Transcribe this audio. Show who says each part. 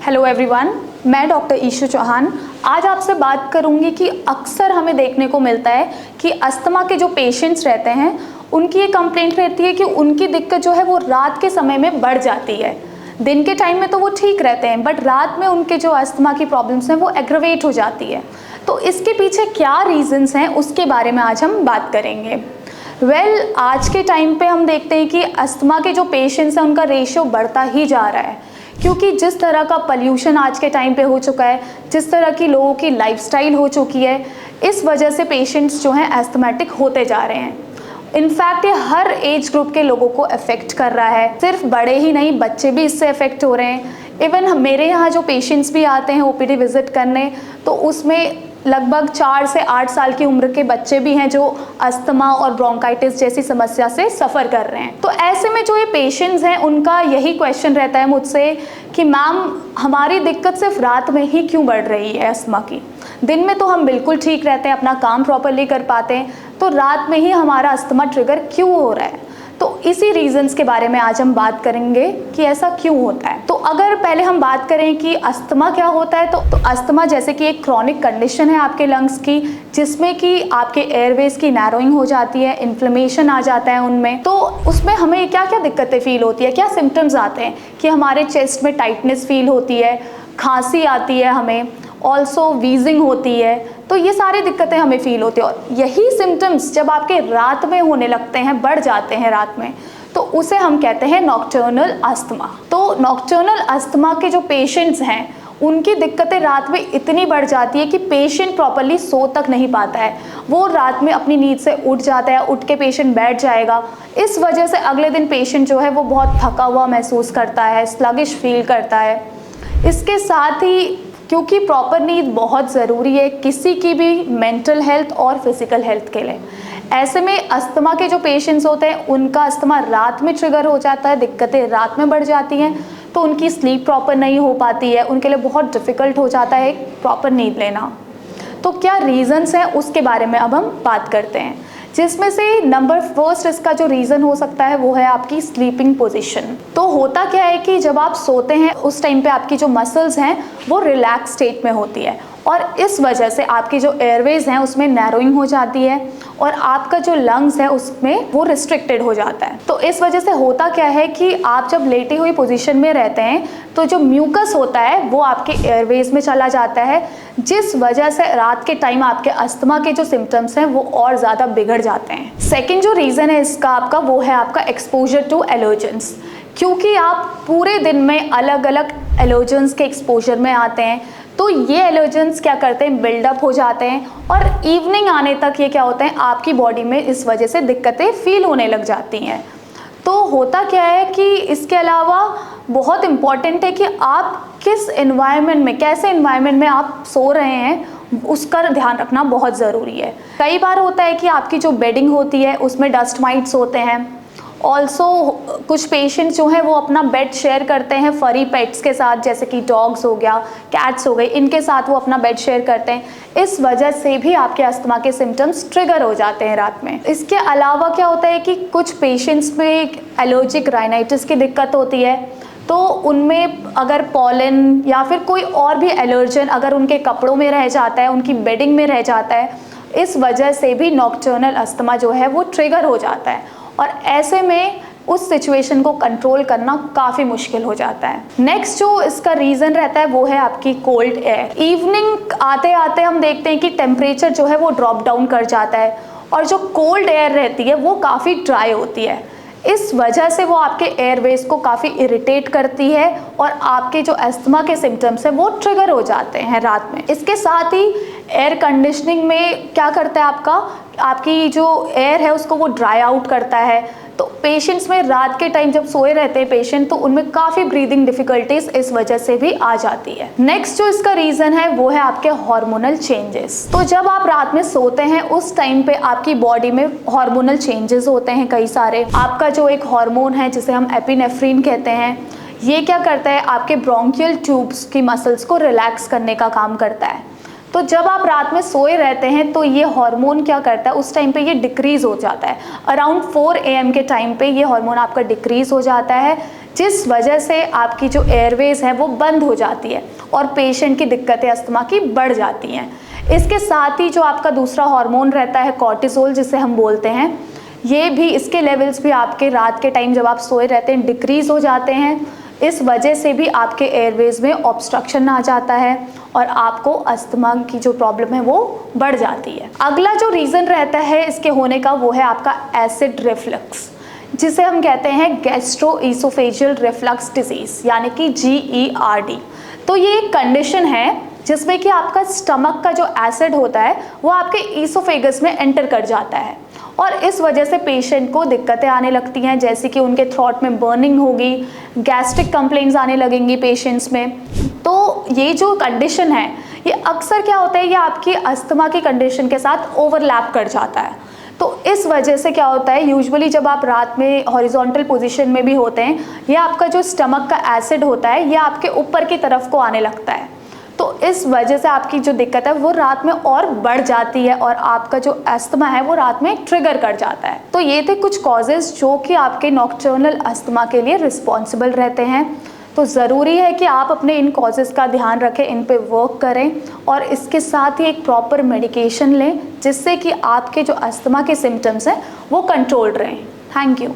Speaker 1: Hello everyone, मैं doctor ईशू चौहान आज आपसे बात करूंगी कि अक्सर हमें देखने को मिलता है कि अस्थमा के जो पेशेंट्स रहते हैं उनकी ये कंप्लेंट रहती है कि उनकी दिक्कत जो है वो रात के समय में बढ़ जाती है। दिन के टाइम में तो वो ठीक रहते हैं बट रात में उनके जो अस्थमा की प्रॉब्लम्स हैं वो एग्रवेट हो जाती है। तो इसके पीछे क्या रीजंस हैं उसके बारे में आज हम बात करेंगे। आज के टाइम पे हम देखते हैं कि अस्थमा के जो पेशेंट्स हैं उनका रेशियो बढ़ता ही जा रहा है, क्योंकि जिस तरह का पॉल्यूशन आज के टाइम पे हो चुका है, जिस तरह की लोगों की लाइफस्टाइल हो चुकी है, इस वजह से पेशेंट्स जो हैं एस्थमेटिक होते जा रहे हैं। इनफैक्ट ये हर एज ग्रुप के लोगों को अफेक्ट कर रहा है, सिर्फ बड़े ही नहीं बच्चे भी इससे अफेक्ट हो रहे हैं। इवन मेरे यहाँ जो पेशेंट्स भी आते हैं ओपीडी विजिट करने, तो उसमें लगभग 4 से 8 साल की उम्र के बच्चे भी हैं जो अस्थमा और ब्रोंकाइटिस जैसी समस्या से सफ़र कर रहे हैं। तो ऐसे में जो ये पेशेंट्स हैं उनका यही क्वेश्चन रहता है मुझसे कि मैम हमारी दिक्कत सिर्फ रात में ही क्यों बढ़ रही है अस्थमा की। दिन में तो हम बिल्कुल ठीक रहते हैं, अपना काम प्रॉपरली कर पाते हैं, तो रात में ही हमारा अस्थमा ट्रिगर क्यों हो रहा है। तो इसी रीजंस के बारे में आज हम बात करेंगे कि ऐसा क्यों होता है। तो अगर पहले हम बात करें कि अस्थमा क्या होता है, तो अस्थमा जैसे कि एक क्रॉनिक कंडीशन है आपके लंग्स की, जिसमें कि आपके एयरवेज की नैरोइंग हो जाती है, इन्फ्लेमेशन आ जाता है उनमें। तो उसमें हमें क्या क्या दिक्कतें फील होती है, क्या सिम्टम्स आते हैं कि हमारे चेस्ट में टाइटनेस फील होती है, खांसी आती है, हमें ऑल्सो वीजिंग होती है। तो ये सारी दिक्कतें हमें फील होती है और यही सिम्टम्स जब आपके रात में होने लगते हैं, बढ़ जाते हैं रात में, तो उसे हम कहते हैं नॉक्टर्नल अस्थमा। तो नॉक्टर्नल अस्थमा के जो पेशेंट्स हैं उनकी दिक्कतें रात में इतनी बढ़ जाती है कि पेशेंट प्रॉपरली सो तक नहीं पाता है। वो रात में अपनी नींद से उठ जाता है, उठ के पेशेंट बैठ जाएगा। इस वजह से अगले दिन पेशेंट जो है वो बहुत थका हुआ महसूस करता है, स्लगिश फील करता है। इसके साथ ही क्योंकि प्रॉपर नींद बहुत ज़रूरी है किसी की भी मेंटल हेल्थ और फिजिकल हेल्थ के लिए, ऐसे में अस्थमा के जो पेशेंट्स होते हैं उनका अस्थमा रात में ट्रिगर हो जाता है, दिक्कतें रात में बढ़ जाती हैं, तो उनकी स्लीप प्रॉपर नहीं हो पाती है, उनके लिए बहुत डिफ़िकल्ट हो जाता है प्रॉपर नींद लेना। तो क्या रीज़न्स हैं उसके बारे में अब हम बात करते हैं, जिसमें से नंबर फर्स्ट इसका जो रीज़न हो सकता है वो है आपकी स्लीपिंग पोजीशन। तो होता क्या है कि जब आप सोते हैं उस टाइम पे आपकी जो मसल्स हैं वो रिलैक्स स्टेट में होती है और इस वजह से आपकी जो एयरवेज हैं उसमें नैरोइंग हो जाती है और आपका जो लंग्स है उसमें वो रिस्ट्रिक्टेड हो जाता है। तो इस वजह से होता क्या है कि आप जब लेटी हुई पोजीशन में रहते हैं तो जो म्यूकस होता है वो आपके एयरवेज में चला जाता है, जिस वजह से रात के टाइम आपके अस्थमा के जो सिम्टम्स हैं वो और ज़्यादा बिगड़ जाते हैं। सेकेंड जो रीज़न है इसका आपका वो है आपका एक्सपोजर टू एलर्जेंस। क्योंकि आप पूरे दिन में अलग अलग एलर्जेंस के एक्सपोजर में आते हैं, तो ये एलर्जेंस क्या करते हैं, बिल्डअप हो जाते हैं और इवनिंग आने तक ये क्या होता है आपकी बॉडी में इस वजह से दिक्कतें फील होने लग जाती हैं। तो होता क्या है कि इसके अलावा बहुत इम्पॉर्टेंट है कि आप किस एनवायरनमेंट में, कैसे एनवायरनमेंट में आप सो रहे हैं उसका ध्यान रखना बहुत ज़रूरी है। कई बार होता है कि आपकी जो बेडिंग होती है उसमें डस्ट माइट्स होते हैं। ऑल्सो कुछ पेशेंट्स जो हैं वो अपना बेड शेयर करते हैं फरी पेट्स के साथ, जैसे कि डॉग्स हो गया, कैट्स हो गए, इनके साथ वो अपना बेड शेयर करते हैं। इस वजह से भी आपके अस्थमा के सिम्टम्स ट्रिगर हो जाते हैं रात में। इसके अलावा क्या होता है कि कुछ पेशेंट्स में एलर्जिक राइनाइटिस की दिक्कत होती है, तो उनमें अगर पॉलन या फिर कोई और भी एलर्जन अगर उनके कपड़ों में रह जाता है, उनकी बेडिंग में रह जाता है, इस वजह से भी नॉक्टर्नल अस्थमा जो है वो ट्रिगर हो जाता है और ऐसे में उस सिचुएशन को कंट्रोल करना काफ़ी मुश्किल हो जाता है। नेक्स्ट जो इसका रीज़न रहता है वो है आपकी कोल्ड एयर। इवनिंग आते आते हम देखते हैं कि टेम्परेचर जो है वो ड्रॉप डाउन कर जाता है और जो कोल्ड एयर रहती है वो काफ़ी ड्राई होती है। इस वजह से वो आपके एयरवेज को काफ़ी इरिटेट करती है और आपके जो अस्थमा के सिम्टम्स हैं वो ट्रिगर हो जाते हैं रात में। इसके साथ ही एयर कंडीशनिंग में क्या करता है आपकी जो एयर है उसको वो ड्राई आउट करता है। तो पेशेंट्स में रात के टाइम जब सोए रहते हैं पेशेंट, तो उनमें काफ़ी ब्रीदिंग डिफ़िकल्टीज इस वजह से भी आ जाती है। नेक्स्ट जो इसका रीज़न है वो है आपके हार्मोनल चेंजेस। तो जब आप रात में सोते हैं उस टाइम पे आपकी बॉडी में हार्मोनल चेंजेस होते हैं कई सारे। आपका जो एक हार्मोन है जिसे हम एपिनेफ्रिन कहते हैं, ये क्या करता है आपके ब्रोंकियल ट्यूब्स की मसल्स को रिलैक्स करने का काम करता है। तो जब आप रात में सोए रहते हैं तो ये हार्मोन क्या करता है, उस टाइम पे ये डिक्रीज़ हो जाता है। अराउंड 4 AM के टाइम पे ये हार्मोन आपका डिक्रीज़ हो जाता है, जिस वजह से आपकी जो एयरवेज है वो बंद हो जाती है और पेशेंट की दिक्कतें अस्थमा की बढ़ जाती हैं। इसके साथ ही जो आपका दूसरा हार्मोन रहता है कॉर्टिसोल जिसे हम बोलते हैं, ये भी इसके लेवल्स भी आपके रात के टाइम जब आप सोए रहते हैं डिक्रीज हो जाते हैं। इस वजह से भी आपके एयरवेज में ऑब्स्ट्रक्शन आ जाता है और आपको अस्थमा की जो प्रॉब्लम है वो बढ़ जाती है। अगला जो रीज़न रहता है इसके होने का वो है आपका एसिड रिफ्लक्स, जिसे हम कहते हैं गैस्ट्रोइसोफेजियल रिफ्लक्स डिजीज़ यानी कि GERD। तो ये एक कंडीशन है जिसमें कि आपका स्टमक का जो एसिड होता है वो आपके ईसोफेगस में एंटर कर जाता है और इस वजह से पेशेंट को दिक्कतें आने लगती हैं, जैसे कि उनके थ्रोट में बर्निंग होगी, गैस्ट्रिक कंप्लेंट्स आने लगेंगी पेशेंट्स में। तो ये जो कंडीशन है ये अक्सर क्या होता है, ये आपकी अस्थमा की कंडीशन के साथ ओवरलैप कर जाता है। तो इस वजह से क्या होता है, यूजुअली जब आप रात में हॉरिजॉन्टल पोजीशन में भी होते हैं, ये आपका जो स्टमक का एसिड होता है ये आपके ऊपर की तरफ को आने लगता है। तो इस वजह से आपकी जो दिक्कत है वो रात में और बढ़ जाती है और आपका जो अस्थमा है वो रात में ट्रिगर कर जाता है। तो ये थे कुछ कॉजेज़ जो कि आपके नॉक्टर्नल अस्थमा के लिए रिस्पॉन्सिबल रहते हैं। तो ज़रूरी है कि आप अपने इन कॉजेज़ का ध्यान रखें, इन पे वर्क करें और इसके साथ ही एक प्रॉपर मेडिकेशन लें जिससे कि आपके जो अस्थमा के सिम्टम्स हैं वो कंट्रोल्ड रहें। Thank you.